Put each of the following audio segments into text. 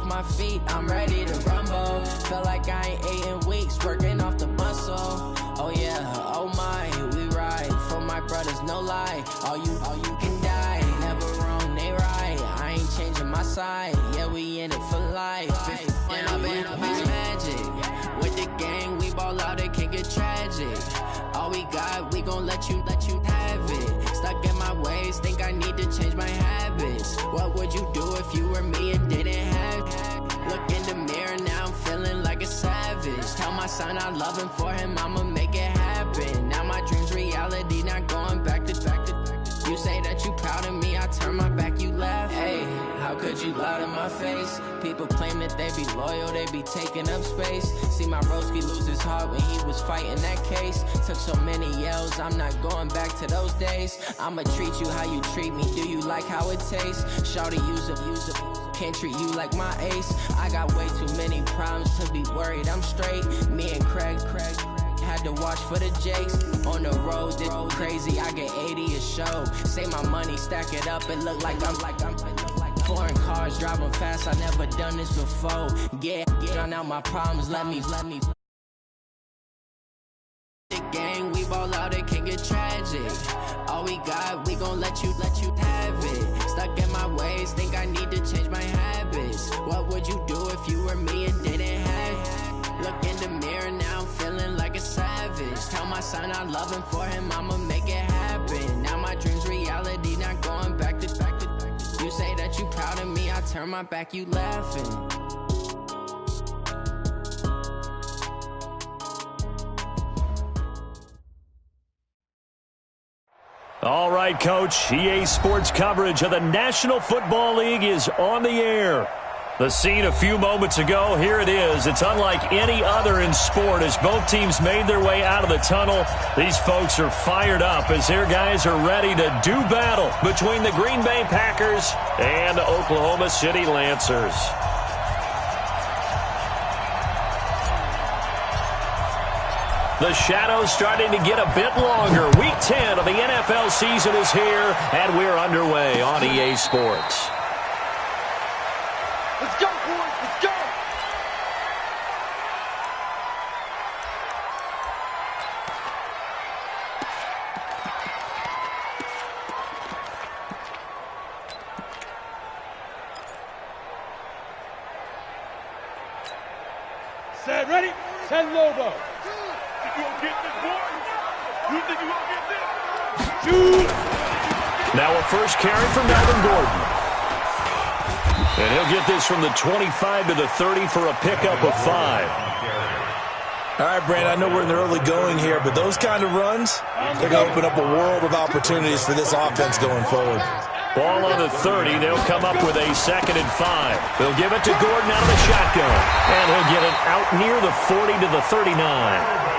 off my feet, I'm ready to rumble. Feel like I ain't ate in weeks, working off the muscle. Oh yeah, oh my, we ride for my brothers, no lie. All you can die, never wrong, they right. I ain't changing my side, yeah, we in it for life. When I been up is magic. With the gang, we ball out, it can get tragic. All we got, we gon' let you have it. Stuck in my ways, think I need to change my habits. What would you do if you were me and didn't have it? Look in the mirror, now I'm feeling like a savage. Tell my son I love him, for him I'ma make it happen. Now my dream's reality, not going back to. You say that you proud of me, I turn my back, you laugh. Hey, how could you lie to my face? People claim that they be loyal, they be taking up space. See my broski lose his heart when he was fighting that case. Took so many yells, I'm not going back to those days. I'ma treat you how you treat me, do you like how it tastes? Shawty, use up, can't treat you like my ace. I got way too many problems to be worried, I'm straight. Me and Craig had to watch for the Jakes. On the road, this crazy, I get 80 a show. Say my money, stack it up, it look like I'm foreign cars, driving fast, I never done this before. Get drown out my problems, let me. The gang, we ball out, it can get tragic. All we got, we gon' let you have it. Stuck in my ways, think I need to change my habits. What would you do if you were me and didn't have it? Look in the mirror, now I'm feeling like a savage. Tell my son I love him, for him I'ma make it happen. Now my dream's reality, not going back to. You say that you proud of me, I turn my back, you laughing. All right, Coach. EA Sports coverage of the National Football League is on the air. The scene a few moments ago, here it is. It's unlike any other in sport as both teams made their way out of the tunnel. These folks are fired up as their guys are ready to do battle between the Green Bay Packers and the Oklahoma City Lancers. The shadow's starting to get a bit longer. Week 10 of the NFL season is here, and we're underway on EA Sports. Let's go, boys. Let's go. Set, ready? Set logo. You gonna get this, boy? You think you gonna get this? Shoot! Now a first carry for Melvin Gordon. And he'll get this from the 25 to the 30 for a pickup of 5. All right, Brandon, I know we're in the early going here, but those kind of runs, they're going to open up a world of opportunities for this offense going forward. Ball on the 30. They'll come up with a 2nd and 5. They'll give it to Gordon out of the shotgun. And he'll get it out near the 40 to the 39.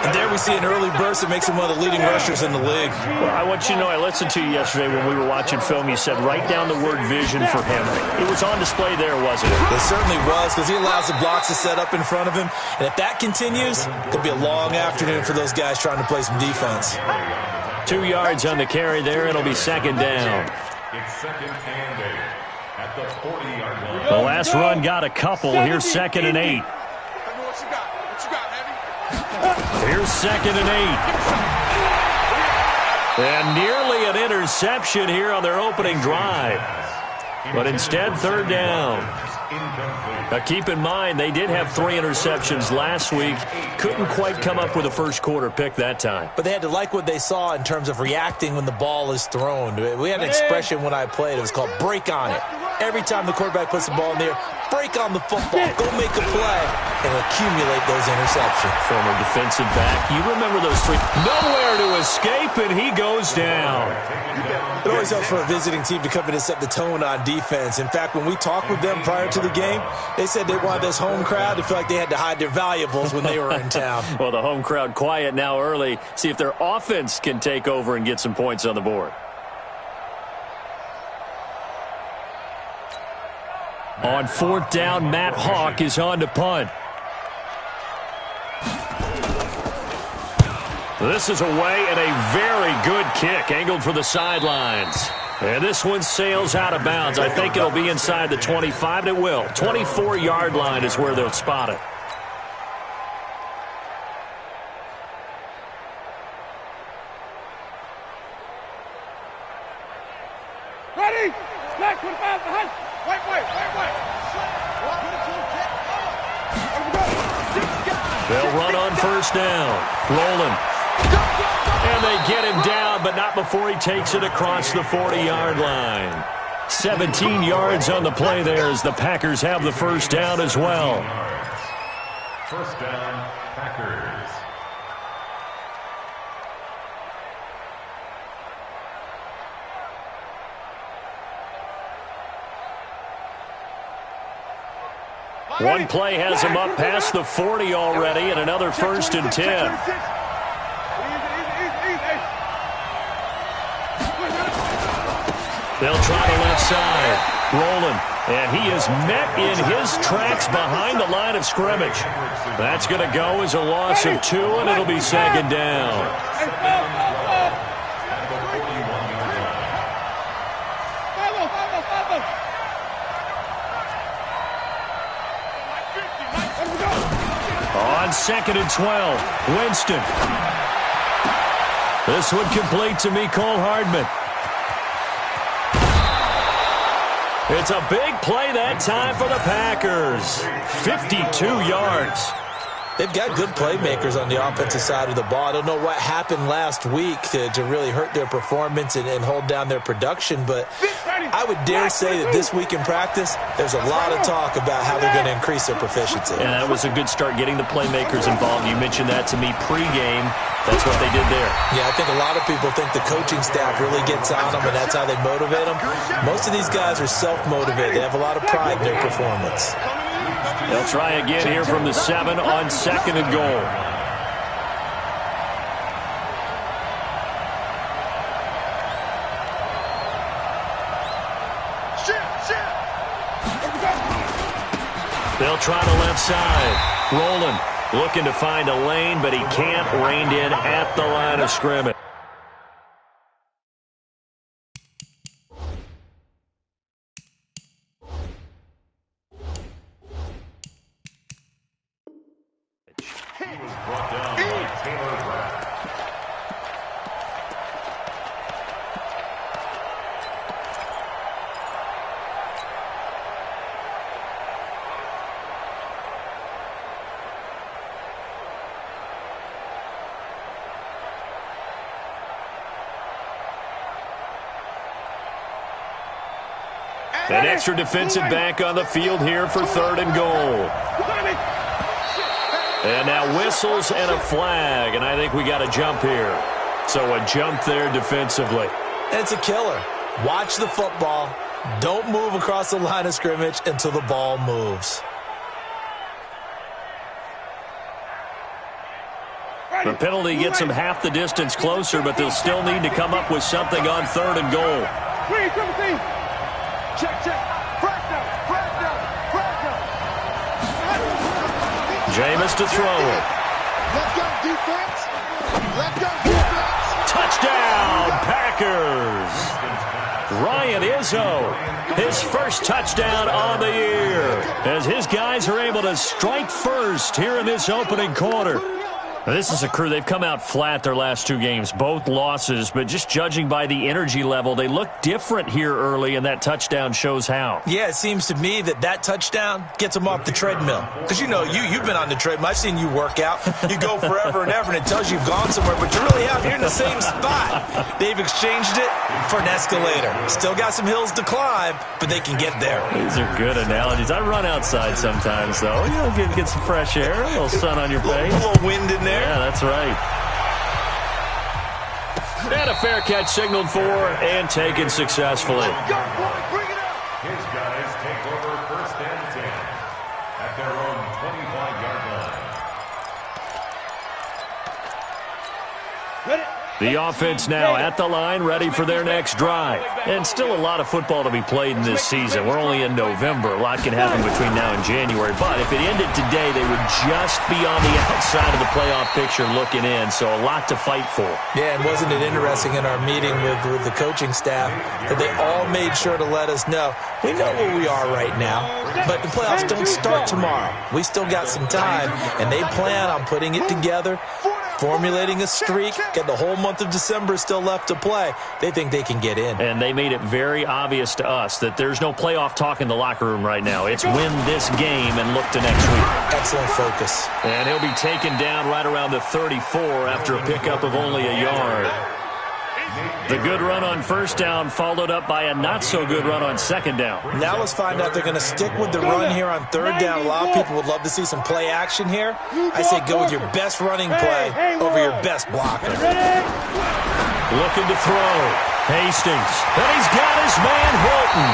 And there we see an early burst that makes him one of the leading rushers in the league. Well, I want you to know, I listened to you yesterday when we were watching film. You said write down the word vision for him. It was on display there, wasn't it? It certainly was, because he allows the blocks to set up in front of him. And if that continues, it could be a long afternoon for those guys trying to play some defense. 2 yards on the carry there. It'll be 2nd down. It's 2nd and 8 at the 40-yard line. The last run got a couple. Here's 2nd and 8. Here's 2nd and 8. And nearly an interception here on their opening drive. But instead, 3rd down. Now keep in mind, they did have 3 interceptions last week. Couldn't quite come up with a first quarter pick that time. But they had to like what they saw in terms of reacting when the ball is thrown. We had an expression when I played. It was called break on it. Every time the quarterback puts the ball in there, break on the football, go make a play, and accumulate those interceptions. Former defensive back. You remember those 3. Nowhere to escape, and he goes down. It always helps for a visiting team to come in and set the tone on defense. In fact, when we talked with them prior to the game, they said they wanted this home crowd to feel like they had to hide their valuables when they were in town. Well, the home crowd quiet now early. See if their offense can take over and get some points on the board. On 4th down, Matt Hawk is on to punt. This is away and a very good kick angled for the sidelines. And this one sails out of bounds. I think it'll be inside the 25, and it will. 24-yard line is where they'll spot it. Ready? Back 25 behind. Wait. They'll run on first down. Rolling. And they get him down, but not before he takes it across the 40-yard line. 17 yards on the play there as the Packers have the first down as well. First down, Packers. One play has him up past the 40 already, and another first and 10. They'll try the left side. Rolling. And he is met in his tracks behind the line of scrimmage. That's going to go as a loss of 2, and it'll be second down. On second and 12, Winston. This one complete to Mecole Hardman. It's a big play that time for the Packers. 52 yards. They've got good playmakers on the offensive side of the ball. I don't know what happened last week to really hurt their performance and hold down their production, but I would dare say that this week in practice, there's a lot of talk about how they're going to increase their proficiency. And that was a good start getting the playmakers involved. You mentioned that to me pregame. That's what they did there. Yeah, I think a lot of people think the coaching staff really gets on them, and that's how they motivate them. Most of these guys are self-motivated. They have a lot of pride in their performance. They'll try again here from the 7 on second and goal. They'll try the left side. Rolling. Looking to find a lane, but he can't. Reined in at the line of scrimmage. An extra defensive back on the field here for third and goal. And now whistles and a flag, and I think we got a jump here. So a jump there defensively. It's a killer. Watch the football. Don't move across the line of scrimmage until the ball moves. The penalty gets them half the distance closer, but they'll still need to come up with something on third and goal. Check. Flag down. Jameis to throw it. Let's go, defense. Touchdown, Packers. Ryan Izzo, his first touchdown on the year, as his guys are able to strike first here in this opening quarter. Now, this is a crew. They've come out flat their last 2 games, both losses, but just judging by the energy level, they look different here early, and that touchdown shows how. Yeah, it seems to me that touchdown gets them off the treadmill. Because, you know, you've been on the treadmill. I've seen you work out. You go forever and ever, and it tells you you've gone somewhere, but you're really out here in the same spot. They've exchanged it for an escalator. Still got some hills to climb, but they can get there. These are good analogies. I run outside sometimes, though. You know, get some fresh air, a little sun on your face. A little wind in there. Yeah, that's right. And a fair catch signaled for and taken successfully. His guys take over first and 10 at their own 25-yard line. Ready? The offense now at the line, ready for their next drive. And still a lot of football to be played in this season. We're only in November. A lot can happen between now and January. But if it ended today, they would just be on the outside of the playoff picture looking in. So a lot to fight for. Yeah, and wasn't it interesting in our meeting with the coaching staff that they all made sure to let us know, we know where we are right now, but the playoffs don't start tomorrow. We still got some time, and they plan on putting it together, formulating a streak, get the whole month of December still left to play. They think they can get in. And they made it very obvious to us that there's no playoff talk in the locker room right now. It's win this game and look to next week. Excellent focus. And he'll be taken down right around the 34 after a pickup of only a yard. The good run on first down followed up by a not-so-good run on second down. Now let's find out they're going to stick with the run here on third down. A lot of people would love to see some play action here. I say go with your best running play over your best blocker. Looking to throw. Hastings. And he's got his man, Hilton.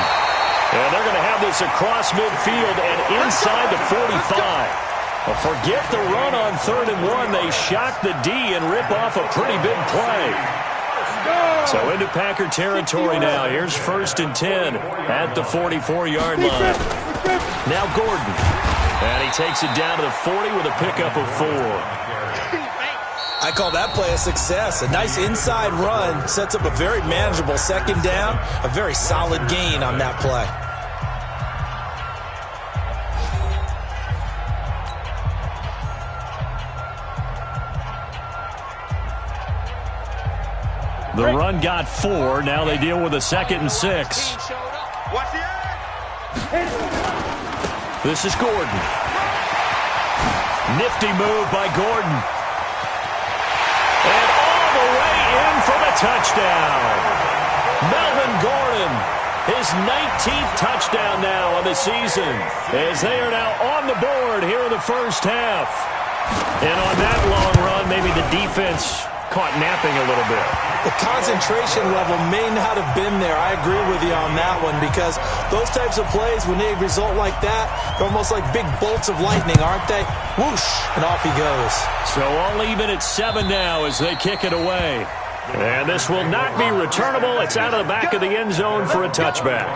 And they're going to have this across midfield and inside the 45. Well, forget the run on 3rd and 1. They shock the D and rip off a pretty big play. So into Packer territory now. Here's 1st and 10 at the 44-yard line. Now Gordon. And he takes it down to the 40 with a pickup of 4. I call that play a success. A nice inside run sets up a very manageable second down. A very solid gain on that play. The run got 4. Now they deal with a 2nd and 6. This is Gordon. Nifty move by Gordon. And all the way in for the touchdown. Melvin Gordon, his 19th touchdown now of the season, as they are now on the board here in the first half. And on that long run, maybe the defense caught napping a little bit. The concentration level may not have been there. I agree with you on that one, because those types of plays, when they result like that, they're almost like big bolts of lightning, aren't they? Whoosh, and off he goes. So all even at 7 now as they kick it away. And this will not be returnable. It's out of the back of the end zone for a touchback.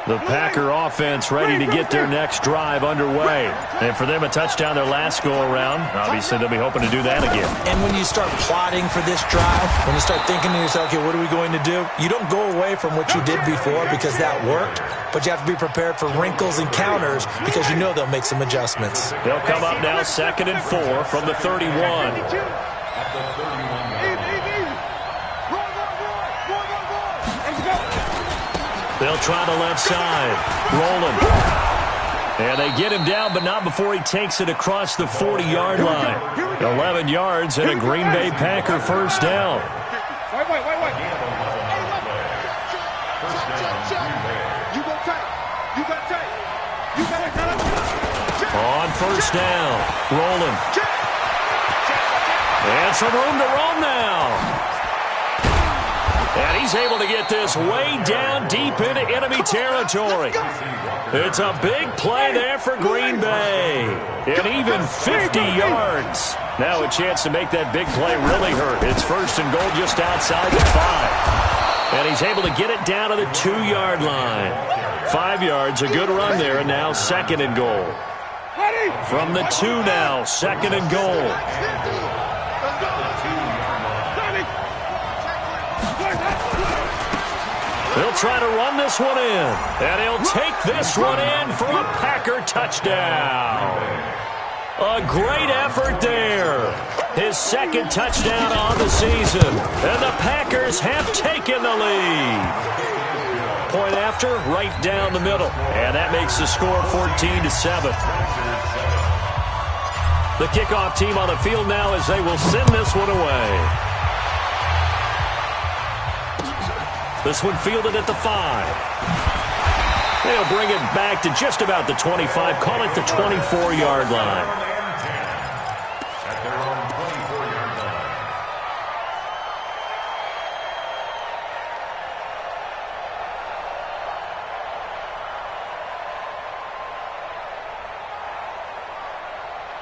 The Packer offense ready to get their next drive underway. And for them, a touchdown their last go-around. Obviously, they'll be hoping to do that again. And when you start plotting for this drive, when you start thinking to yourself, okay, what are we going to do? You don't go away from what you did before because that worked, but you have to be prepared for wrinkles and counters because you know they'll make some adjustments. They'll come up now 2nd and 4 from the 31. They'll try the left side. Rolling. And they get him down, but not before he takes it across the 40-yard line. 11 yards and a Green Bay Packer first down. On first down. Rolling. And some room to roam now. And he's able to get this way down deep into enemy territory. It's a big play there for Green Bay. And even 50 yards. Now a chance to make that big play really hurt. It's 1st and goal just outside the 5. And he's able to get it down to the 2-yard line. 5 yards, a good run there, and now 2nd and goal. From the 2 now, 2nd and goal. He'll try to run this one in. And he'll take this one in for a Packer touchdown. A great effort there. His 2nd touchdown on the season. And the Packers have taken the lead. Point after, right down the middle. And that makes the score 14-7. The kickoff team on the field now as they will send this one away. This one fielded at the 5. They'll bring it back to just about the 25. Call it the 24-yard line. At their own 24-yard line.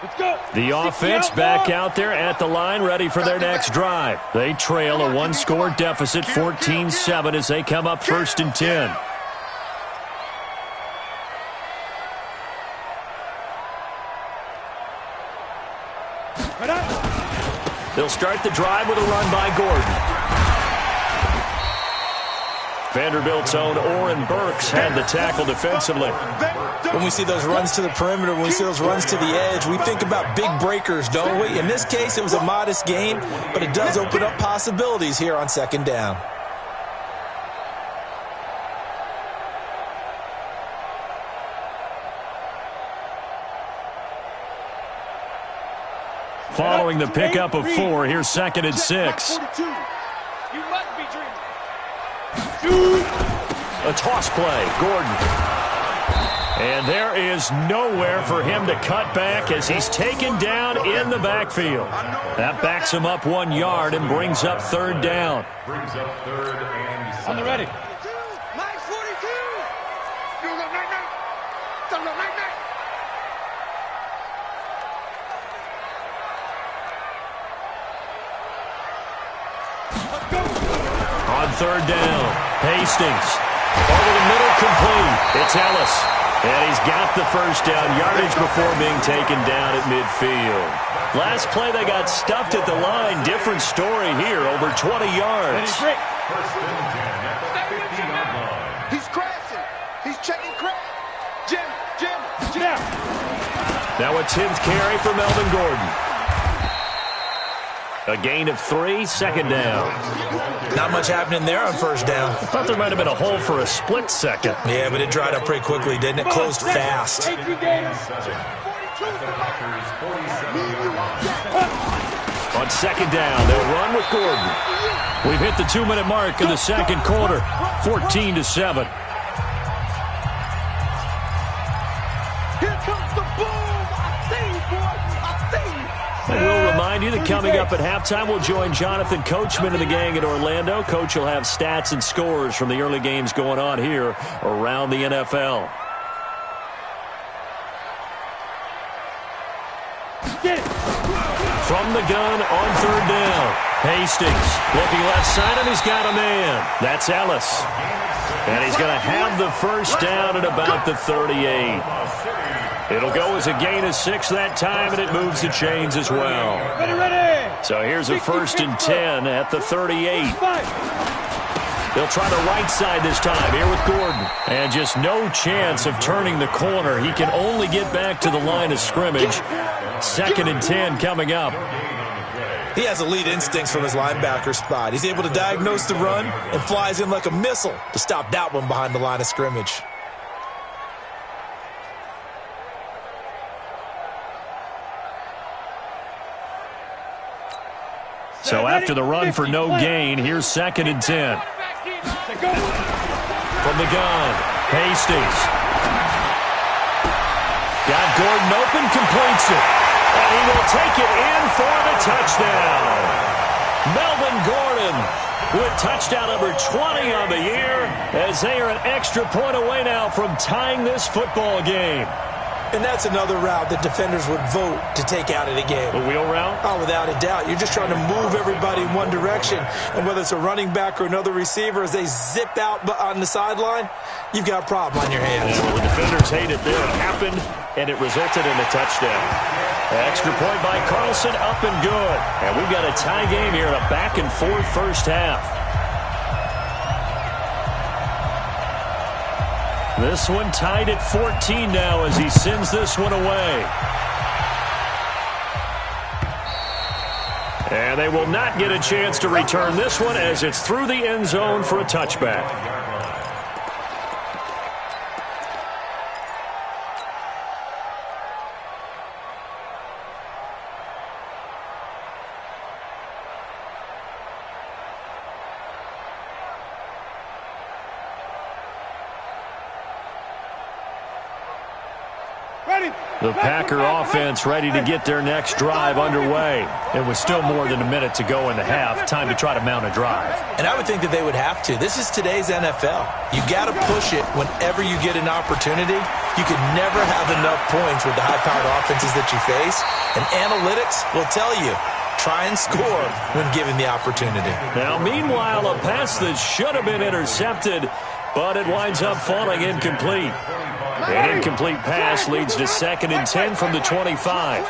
Let's go. The offense back out there at the line, ready for their next drive. They trail a one-score deficit, 14-7, as they come up 1st and 10. They'll start the drive with a run by Gordon. Vanderbilt's own Oren Burks had the tackle defensively. When we see those runs to the perimeter, when we see those runs to the edge, we think about big breakers, don't we? In this case, it was a modest gain, but it does open up possibilities here on 2nd down. Following the pickup of 4, here's 2nd and 6. You must be dreaming. A toss play, Gordon. And there is nowhere for him to cut back as he's taken down in the backfield. That backs him up 1 yard and brings up 3rd down. Brings up 3rd and 7. On the ready. On 3rd down, Hastings. Over the middle, complete. It's Ellis. And he's got the 1st down yardage before being taken down at midfield. Last play, they got stuffed at the line. Different story here, over 20 yards. 1st and 10 at the 50-yard line. He's crashing. He's checking crash. Jim. Now a 10th carry for Melvin Gordon. A gain of 3, 2nd down. Not much happening there on 1st down. I thought there might have been a hole for a split second. Yeah, but it dried up pretty quickly, didn't it? Closed fast. At the Packers' 47-yard line. On 2nd down, they'll run with Gordon. We've hit the 2-minute mark in the 2nd quarter, 14-7. Here comes the boom. I see you, boy. I see you. And we'll remind you that coming up at halftime, we'll join Jonathan Coachman and the gang in Orlando. Coach will have stats and scores from the early games going on here around the NFL. From the gun on 3rd down, Hastings looking left side, and he's got a man. That's Ellis. And he's going to have the 1st down at about the 38. It'll go as a gain of 6 that time, and it moves the chains as well. Ready. So here's a 1st and 10 at the 38. They'll try the right side this time here with Gordon. And just no chance of turning the corner. He can only get back to the line of scrimmage. 2nd and 10 coming up. He has elite instincts from his linebacker spot. He's able to diagnose the run and flies in like a missile to stop that one behind the line of scrimmage. So after the run for no gain, here's 2nd and 10. From the gun, Hastings. Got Gordon open, completes it. And he will take it in for the touchdown. Melvin Gordon with touchdown number 20 on the year, as they are an extra point away now from tying this football game. And that's another route that defenders would vote to take out of the game. The wheel route? Oh, without a doubt. You're just trying to move everybody in one direction. And whether it's a running back or another receiver, as they zip out on the sideline, you've got a problem on your hands. Yeah, well, the defenders hate it there. It happened, and it resulted in a touchdown. Extra point by Carlson, up and good. And we've got a tie game here in a back-and-forth 1st half. This one tied at 14 now as he sends this one away. And they will not get a chance to return this one as it's through the end zone for a touchback. The Packer offense ready to get their next drive underway. It was still more than a minute to go in the half. Time to try to mount a drive. And I would think that they would have to. This is today's NFL. You got to push it whenever you get an opportunity. You can never have enough points with the high-powered offenses that you face. And analytics will tell you, try and score when given the opportunity. Now, meanwhile, a pass that should have been intercepted, but it winds up falling incomplete. An incomplete pass leads to 2nd and 10 from the 25.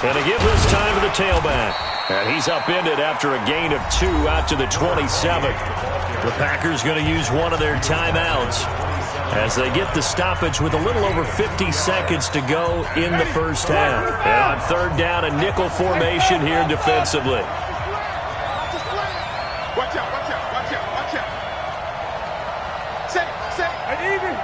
And a give this time to the tailback. And he's upended after a gain of 2 out to the 27. The Packers going to use one of their timeouts as they get the stoppage with a little over 50 seconds to go in the first half. And on 3rd down, a nickel formation here defensively. Watch out, watch out, watch out, watch out. Set, and even.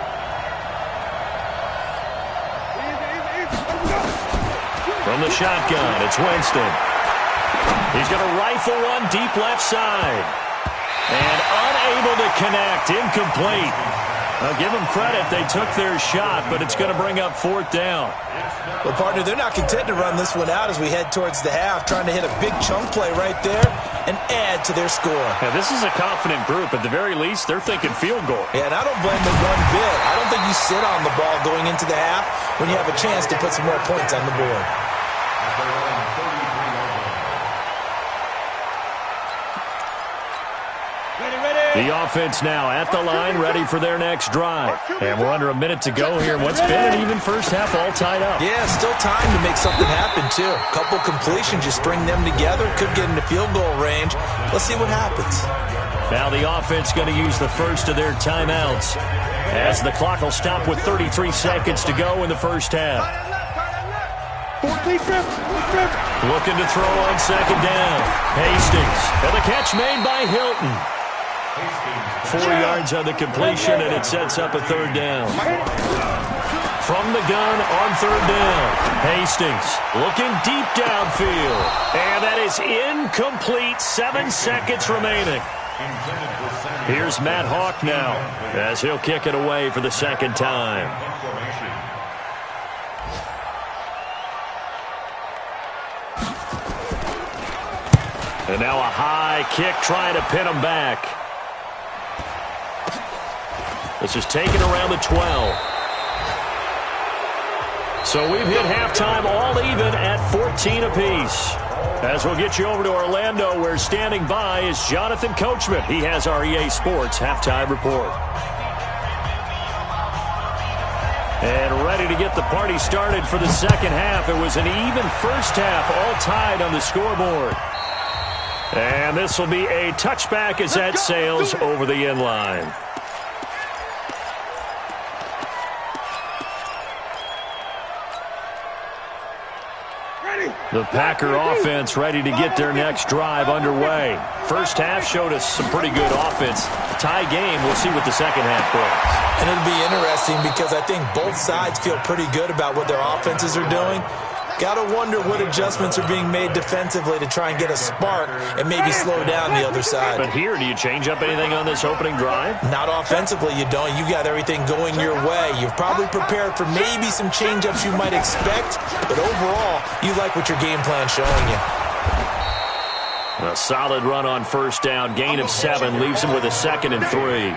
From the shotgun, it's Winston. He's going to rifle one deep left side. And unable to connect, incomplete. I'll give them credit. They took their shot, but it's going to bring up 4th down. Well, partner, they're not content to run this one out as we head towards the half, trying to hit a big chunk play right there and add to their score. Now, this is a confident group. At the very least, they're thinking field goal. Yeah, and I don't blame them one bit. I don't think you sit on the ball going into the half when you have a chance to put some more points on the board. The offense now at the line, ready for their next drive. And we're under a minute to go here. What's been an even first half, all tied up. Yeah, still time to make something happen, too. A couple completions, just string them together. Could get into field goal range. Let's see what happens. Now the offense going to use the first of their timeouts as the clock will stop with 33 seconds to go in the first half. Looking to throw on 2nd down. Hastings. And the catch made by Hilton. 4 yards on the completion, and it sets up a 3rd down. From the gun on 3rd down. Hastings looking deep downfield. And that is incomplete. 7 seconds remaining. Here's Matt Hawk now as he'll kick it away for the 2nd time. And now a high kick trying to pin him back. This is taken around the 12. So we've hit halftime all even at 14 apiece. As we'll get you over to Orlando, where standing by is Jonathan Coachman. He has our EA Sports halftime report. And ready to get the party started for the 2nd half. It was an even first half, all tied on the scoreboard. And this will be a touchback as that sails over the end line. The Packer offense ready to get their next drive underway. First half showed us some pretty good offense. Tie game, we'll see what the 2nd half brings. And it'll be interesting because I think both sides feel pretty good about what their offenses are doing. Got to wonder what adjustments are being made defensively to try and get a spark and maybe slow down the other side. But here, do you change up anything on this opening drive? Not offensively, you don't. You got everything going your way. You've probably prepared for maybe some change-ups you might expect, but overall, you like what your game plan's showing you. A solid run on 1st down. Gain of 7 leaves him with a 2nd and 3.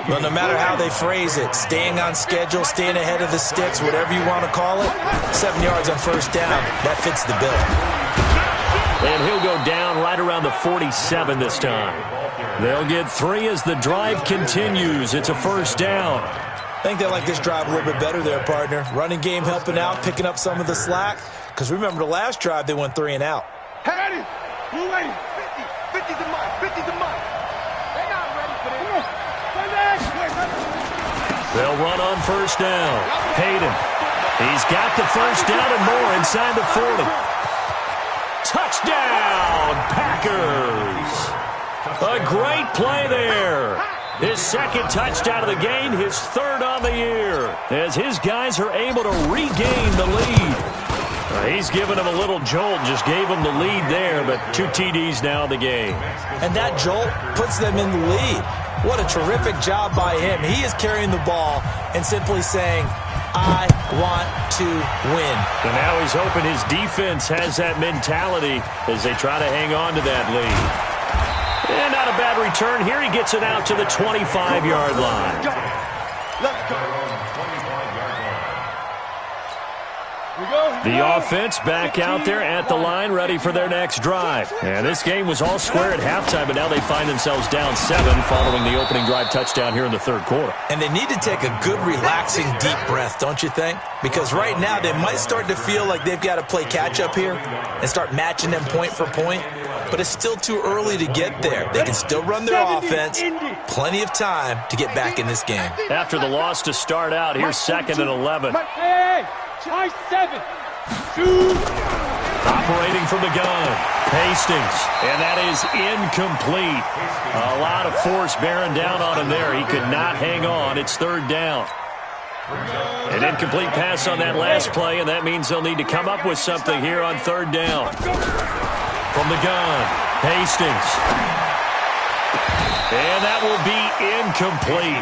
Well, no matter how they phrase it, staying on schedule, staying ahead of the sticks, whatever you want to call it, 7 yards on 1st down, that fits the bill. And he'll go down right around the 47 this time. They'll get 3 as the drive continues. It's a 1st down. I think they like this drive a little bit better there, partner. Running game helping out, picking up some of the slack. Because remember, the last drive, they went 3 and out. Ready? You ready? 50's a mile. 50's a mile. They're not ready for this. They'll run on 1st down. Hayden. He's got the 1st down and more inside the 40. Touchdown, Packers. A great play there. His 2nd touchdown of the game, his 3rd on the year, as his guys are able to regain the lead. He's given him a little jolt, just gave him the lead there, but 2 TDs now in the game. And that jolt puts them in the lead. What a terrific job by him. He is carrying the ball and simply saying, I want to win. And now he's hoping his defense has that mentality as they try to hang on to that lead. And not a bad return here. He gets it out to the 25-yard line. Let's go. The offense back out there at the line, ready for their next drive. And this game was all square at halftime, but now they find themselves down 7 following the opening drive touchdown here in the third quarter. And they need to take a good, relaxing, deep breath, don't you think? Because right now they might start to feel like they've got to play catch-up here and start matching them point for point. But it's still too early to get there. They can still run their offense. Plenty of time to get back in this game. After the loss to start out, here's 2nd and 11. Hey, try 7. Operating from the gun, Hastings, and that is incomplete. A lot of force bearing down on him there. He could not hang on. It's 3rd down. An incomplete pass on that last play, and that means they'll need to come up with something here on 3rd down. From the gun, Hastings. And that will be incomplete.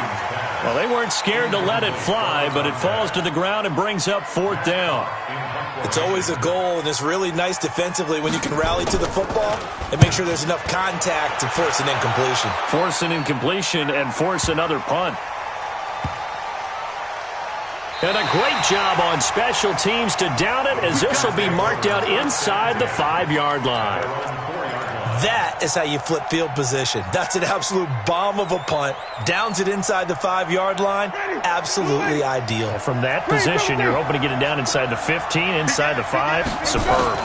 Well, they weren't scared to let it fly, but it falls to the ground and brings up 4th down. It's always a goal, and it's really nice defensively when you can rally to the football and make sure there's enough contact to force an incompletion. Force an incompletion and force another punt. And a great job on special teams to down it, as this will be marked out inside the 5-yard line. That is how you flip field position. That's an absolute bomb of a punt. Downs it inside the 5-yard line. Absolutely ideal. From that position, you're hoping to get it down inside the 15, inside the 5. Superb.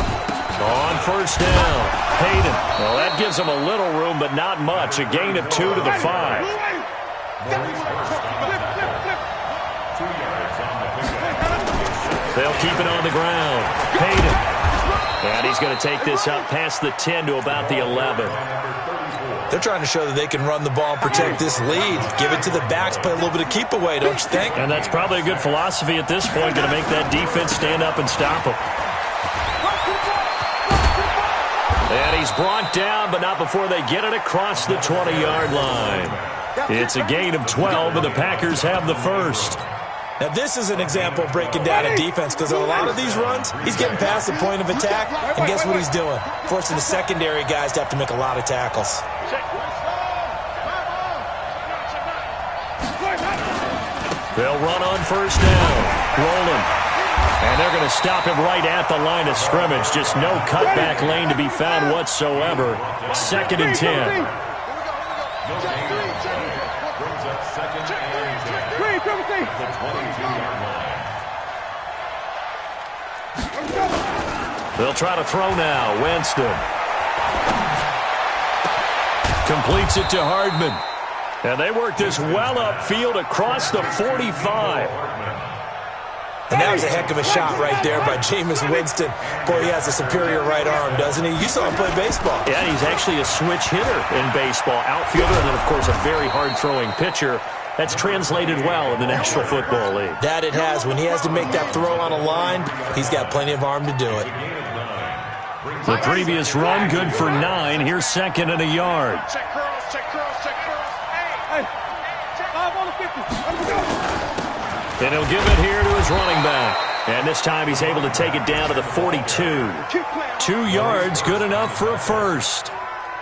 On 1st down, Hayden. Well, that gives them a little room, but not much. A gain of 2 to the 5. They'll keep it on the ground. Hayden. And he's going to take this up past the 10 to about the 11. They're trying to show that they can run the ball and protect this lead. Give it to the backs, play a little bit of keep away, don't you think? And that's probably a good philosophy at this point, going to make that defense stand up and stop him. And he's brought down, but not before they get it across the 20-yard line. It's a gain of 12, and the Packers have the first. Now, this is an example of breaking down a defense, because on a lot of these runs, he's getting past the point of attack, and guess what he's doing? Forcing the secondary guys to have to make a lot of tackles. They'll run on 1st down. Rolling. And they're going to stop him right at the line of scrimmage. Just no cutback lane to be found whatsoever. 2nd and 10. They'll try to throw now. Winston. Completes it to Hardman. And they work this well upfield across the 45. And that was a heck of a shot right there by Jameis Winston. Boy, he has a superior right arm, doesn't he? You saw him play baseball. Yeah, he's actually a switch hitter in baseball. Outfielder, and then, of course, a very hard-throwing pitcher. That's translated well in the National Football League. That it has. When he has to make that throw on a line, he's got plenty of arm to do it. The previous run, good for 9. Here's 2nd and a yard. Check curls, check curls, check curls. Hey, 5 on the 50. And he'll give it here to his running back. And this time he's able to take it down to the 42. 2 yards, good enough for a first.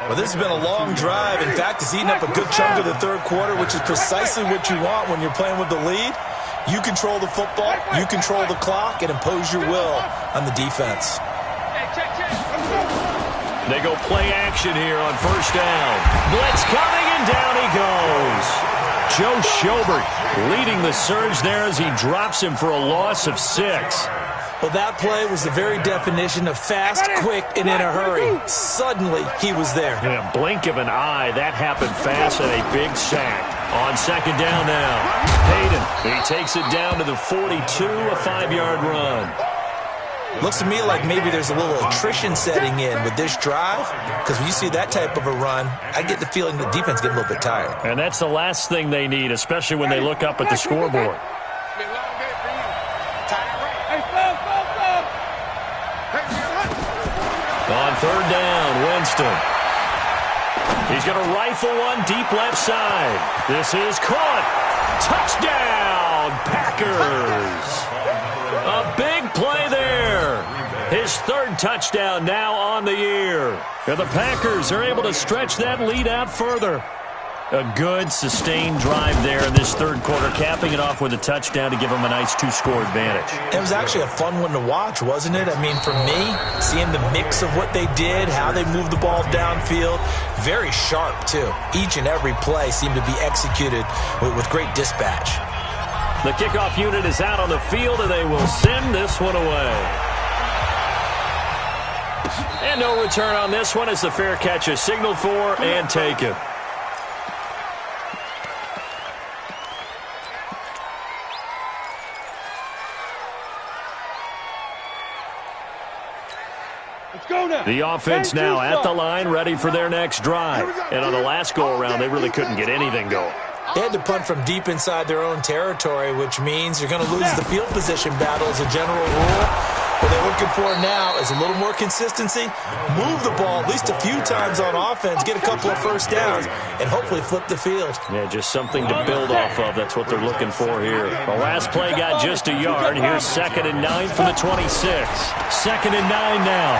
Well, this has been a long drive. In fact, it's eaten up a good chunk of the third quarter, which is precisely what you want when you're playing with the lead. You control the football, you control the clock, and impose your will on the defense. They go play action here on 1st down. Blitz coming, and down he goes. Joe Schobert leading the surge there as he drops him for a loss of 6. Well, that play was the very definition of fast, quick, and in a hurry. Suddenly, he was there. In a blink of an eye, that happened fast, and a big sack. On 2nd down now, Hayden. He takes it down to the 42, a 5-yard run. Looks to me like maybe there's a little attrition setting in with this drive, because when you see that type of a run, I get the feeling the defense getting a little bit tired. And that's the last thing they need, especially when they look up at the scoreboard. On 3rd down, Winston. He's going to rifle one deep left side. This is caught. Touchdown, Packers. A big play there. His third touchdown now on the year. And the Packers are able to stretch that lead out further. A good, sustained drive there in this third quarter, capping it off with a touchdown to give them a nice 2-score advantage. It was actually a fun one to watch, wasn't it? I mean, for me, seeing the mix of what they did, how they moved the ball downfield, very sharp, too. Each and every play seemed to be executed with great dispatch. The kickoff unit is out on the field, and they will send this one away. And no return on this one as the fair catch is signaled for and taken. The offense now at the line, ready for their next drive. And on the last go-around, they really couldn't get anything going. They had to punt from deep inside their own territory, which means you're going to lose the field position battle as a general rule. What they're looking for now is a little more consistency, move the ball at least a few times on offense, get a couple of first downs, and hopefully flip the field. Yeah, just something to build off of. That's what they're looking for here. The last play got just a yard. Here's 2nd and 9 from the 26. 2nd and 9 now.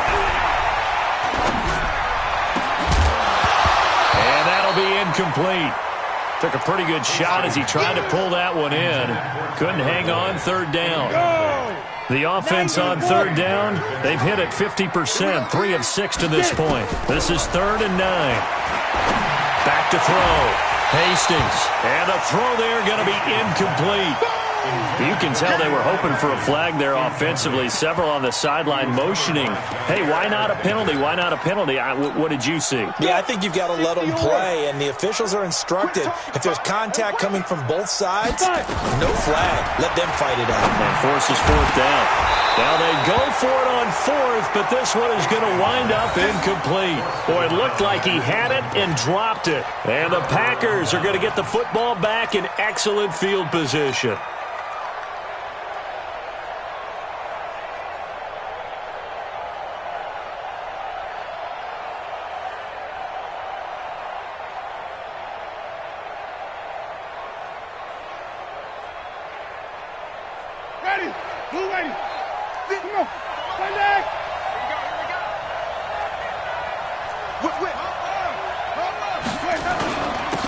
And that'll be incomplete. Took a pretty good shot as he tried to pull that one in. Couldn't hang on. 3rd down. The offense on 3rd down, they've hit it 50%, 3 of 6 to this point. This is 3rd and 9. Back to throw. Hastings. And a throw there going to be incomplete. You can tell they were hoping for a flag there offensively. Several on the sideline motioning. Hey, why not a penalty? Why not a penalty? What did you see? Yeah, I think you've got to let them play, and the officials are instructed. If there's contact coming from both sides, no flag. Let them fight it out. And forces 4th down. Now they go for it on 4th, but this one is going to wind up incomplete. Boy, it looked like he had it and dropped it. And the Packers are going to get the football back in excellent field position.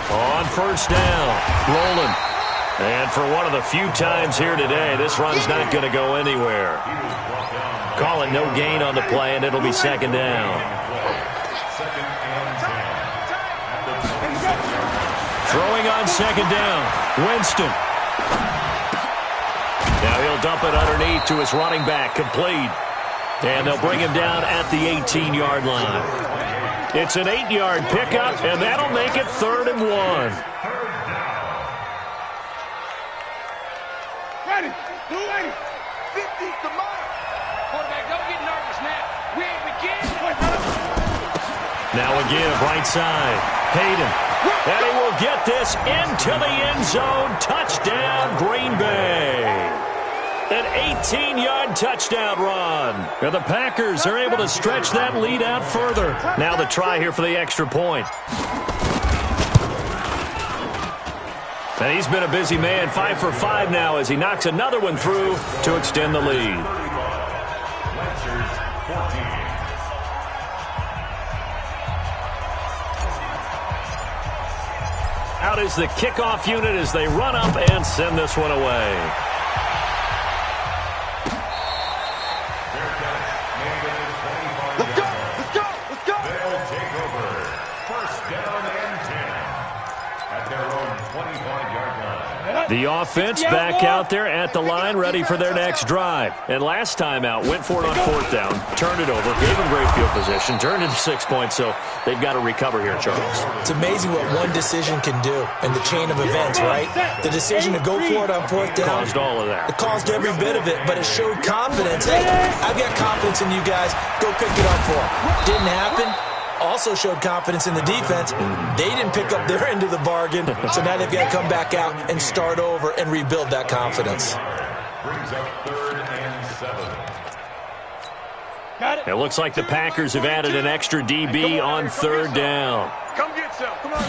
On 1st down, rolling. And for one of the few times here today, this run's not going to go anywhere. Call it no gain on the play, and it'll be 2nd down. Throwing on 2nd down, Winston. Now he'll dump it underneath to his running back, complete. And they'll bring him down at the 18-yard line. It's an 8-yard pickup, and that'll make it 3rd and 1. Ready, 280, 50 to mark. Quarterback, don't get nervous now. We ain't beginning. Now a give, right side. Hayden. And he will get this into the end zone. Touchdown, Green Bay. An 18-yard touchdown run. And the Packers are able to stretch that lead out further. Now the try here for the extra point. And he's been a busy man, 5 for 5 now as he knocks another one through to extend the lead. Out is the kickoff unit as they run up and send this one away. The offense back out there at the line, ready for their next drive. And last time out, went for it on 4th down, turned it over, gave them great field position, turned into 6 points, so they've got to recover here, Charles. It's amazing what one decision can do in the chain of events, right? The decision to go for it on 4th down. Caused all of that. It caused every bit of it, but it showed confidence. Hey, I've got confidence in you guys. Go pick it up for them. Didn't happen. Also showed confidence in the defense. They didn't pick up their end of the bargain, so now they've got to come back out and start over and rebuild that confidence. Brings up 3rd and 7. It looks like the Packers have added an extra DB on third down. Come get some. Come on.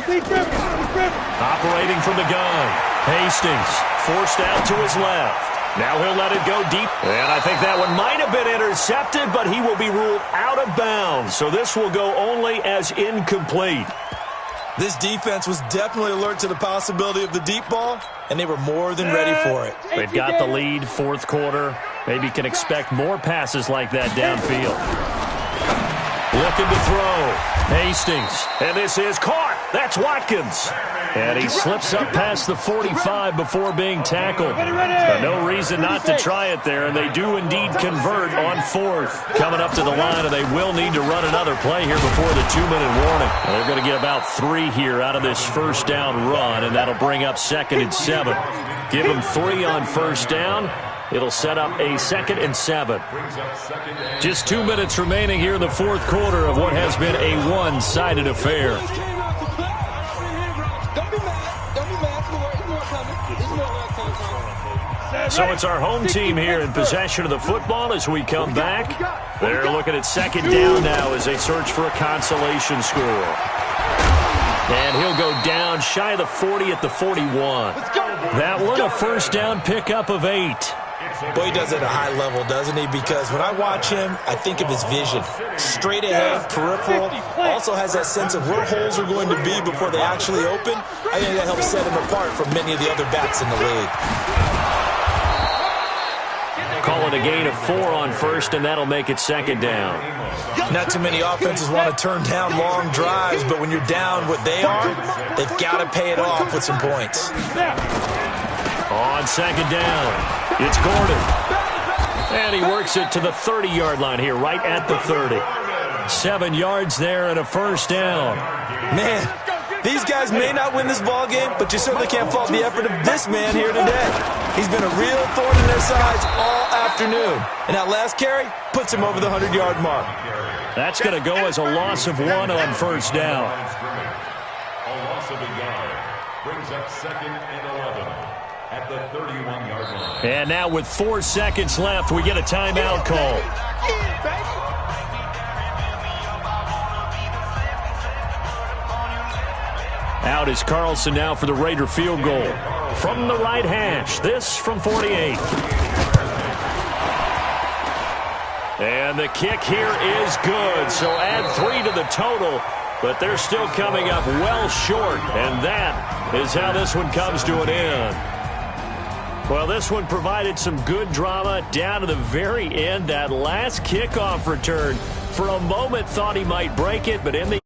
Operating from the gun. Hastings forced out to his left. Now he'll let it go deep. And I think that one might have been intercepted, but he will be ruled out of bounds. So this will go only as incomplete. This defense was definitely alert to the possibility of the deep ball, and they were more than ready for it. They've got the lead, fourth quarter. Maybe can expect more passes like that downfield. Looking to throw. Hastings. And this is caught. That's Watkins. And he slips up past the 45 before being tackled. But no reason not to try it there, and they do indeed convert on fourth. Coming up to the line, and they will need to run another play here before the 2-minute warning. And they're going to get about 3 here out of this first down run, and that'll bring up 2nd and 7. Give them 3 on first down. It'll set up a 2nd and 7. Just 2 minutes remaining here in the fourth quarter of what has been a one-sided affair. So it's our home team here in possession of the football as we come back. They're looking at 2nd down now as they search for a consolation score. And he'll go down shy of the 40 at the 41. That one a first down pickup of 8. Boy, he does it at a high level, doesn't he? Because when I watch him, I think of his vision. Straight ahead, peripheral, also has that sense of where holes are going to be before they actually open. I think that helps set him apart from many of the other backs in the league. Call it a gain of 4 on first, and that'll make it 2nd down. Not too many offenses want to turn down long drives, but when you're down what they are, they've got to pay it off with some points. On 2nd down, it's Gordon. And he works it to the 30-yard line here, right at the 30. 7 yards there and a first down. Man, these guys may not win this ball game, but you certainly can't fault the effort of this man here today. He's been a real thorn in their sides all afternoon. And that last carry puts him over the 100-yard mark. That's going to go as a loss of 1 on first down. A loss of a yard brings up 2nd and 11 at the 31-yard line. And now with 4 seconds left, we get a timeout call. Out is Carlson now for the Raider field goal. From the right hash, this from 48. And the kick here is good, so add 3 to the total, but they're still coming up well short, and that is how this one comes to an end. Well, this one provided some good drama down to the very end. That last kickoff return, for a moment thought he might break it, but in the